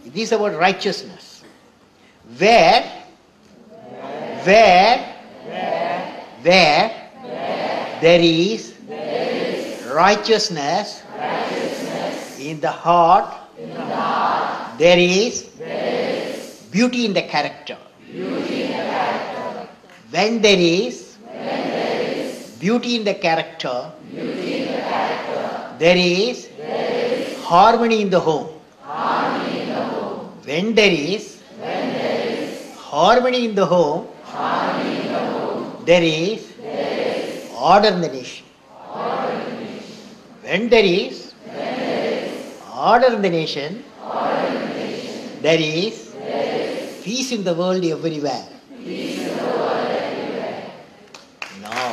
It is about righteousness. Where there is righteousness in the heart, there is beauty in the character. When there is beauty in the character, there is harmony in the home. When there is harmony in the home, there is order in the nation. When there is order in the nation, there is peace in the world everywhere. Now,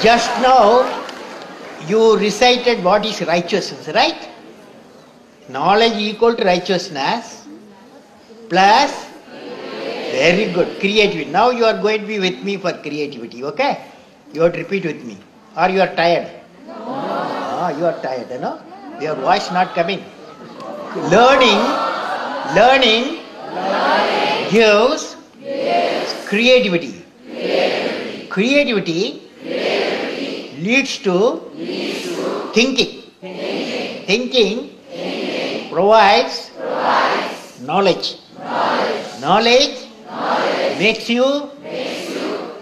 just now you recited what is righteousness, right? Knowledge equal to righteousness plus, very good, creativity. Now you are going to be with me for creativity, okay? You have to repeat with me. Or you are tired? No. Ah, you are tired, no? Your voice not coming. Learning gives creativity. Creativity leads to thinking. Thinking provides knowledge. Knowledge makes you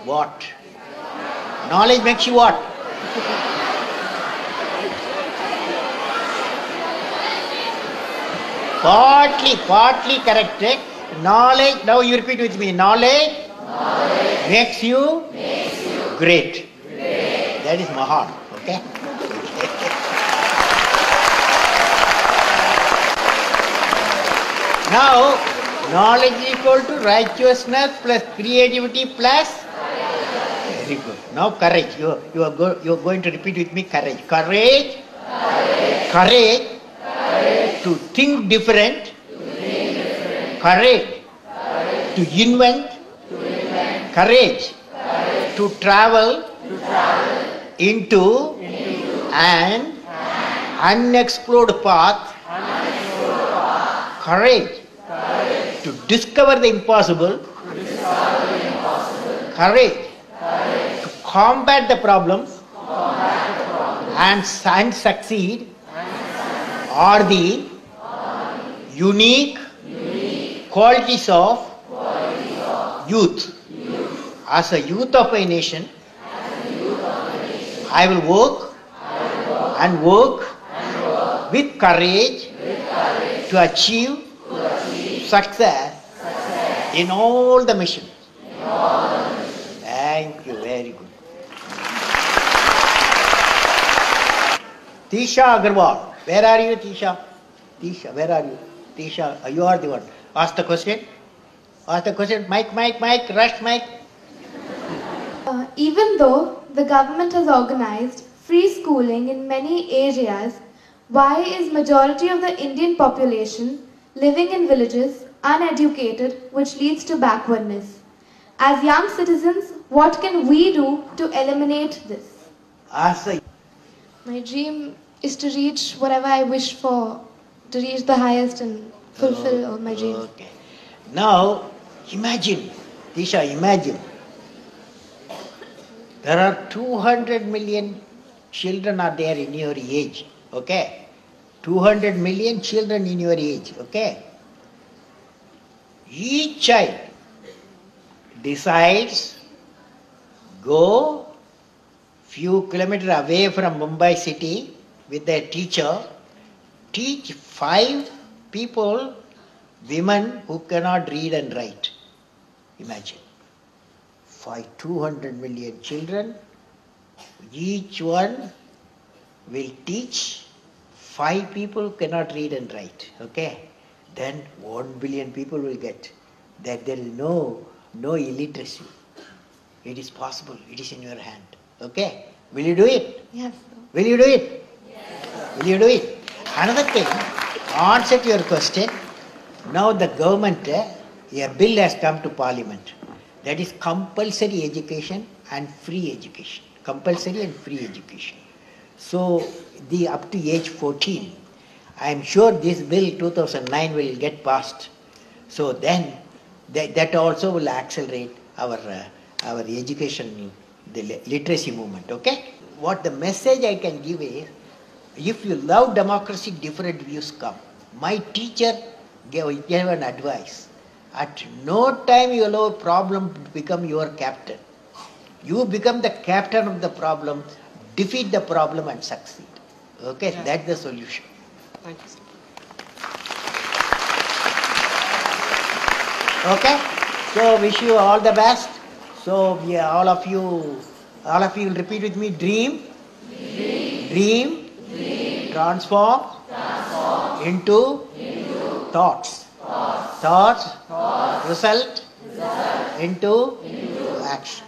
what? Knowledge makes you what? Partly correct. Knowledge, now you repeat with me. Knowledge makes you great. That is Mahan. Okay? Now, knowledge equal to righteousness plus creativity plus. Very good. Now courage. You are going to repeat with me. Courage. Courage to think different. Courage to invent. Courage to travel into an unexplored path. Courage to discover the impossible. Courage to combat the problems and succeed are the unique qualities of youth. As a youth of a nation, I will work with courage to achieve success in all the missions. Thank you, very good. Tisha Agarwal, where are you, Tisha? Tisha, where are you? Tisha, you are the one. Ask the question. Ask the question. Mic, rush mic. Even though the government has organized free schooling in many areas, why is majority of the Indian population living in villages uneducated, which leads to backwardness? As young citizens, what can we do to eliminate this? My dream is to reach whatever I wish for, to reach the highest and fulfill all my dreams. Okay. Now, imagine, Tisha, imagine. There are 200 million children are there in your age, okay? 200 million children in your age, okay? Each child decides go few kilometers away from Mumbai city with their teacher, teach 5 people, women who cannot read and write. Imagine. 200 million children, each one will teach 5 people who cannot read and write. Okay? Then 1 billion people will get that there is no illiteracy. It is possible. It is in your hand. Okay? Will you do it? Yes. Will you do it? Yes. Will you do it? Another thing, answer to your question. Now the government, a bill has come to Parliament. That is compulsory education and free education. Compulsory and free education. So the up to age 14, I am sure this bill 2009 will get passed. So then that also will accelerate our education, the literacy movement. Okay. What the message I can give is, if you love democracy, different views come. My teacher gave an advice. At no time you allow a problem to become your captain. You become the captain of the problem, defeat the problem and succeed. Okay, Yeah. that's the solution. Thank you, sir. Okay, so wish you all the best. So yeah, all of you will repeat with me: dream, dream, transform, into, thoughts, thoughts, result, into, action.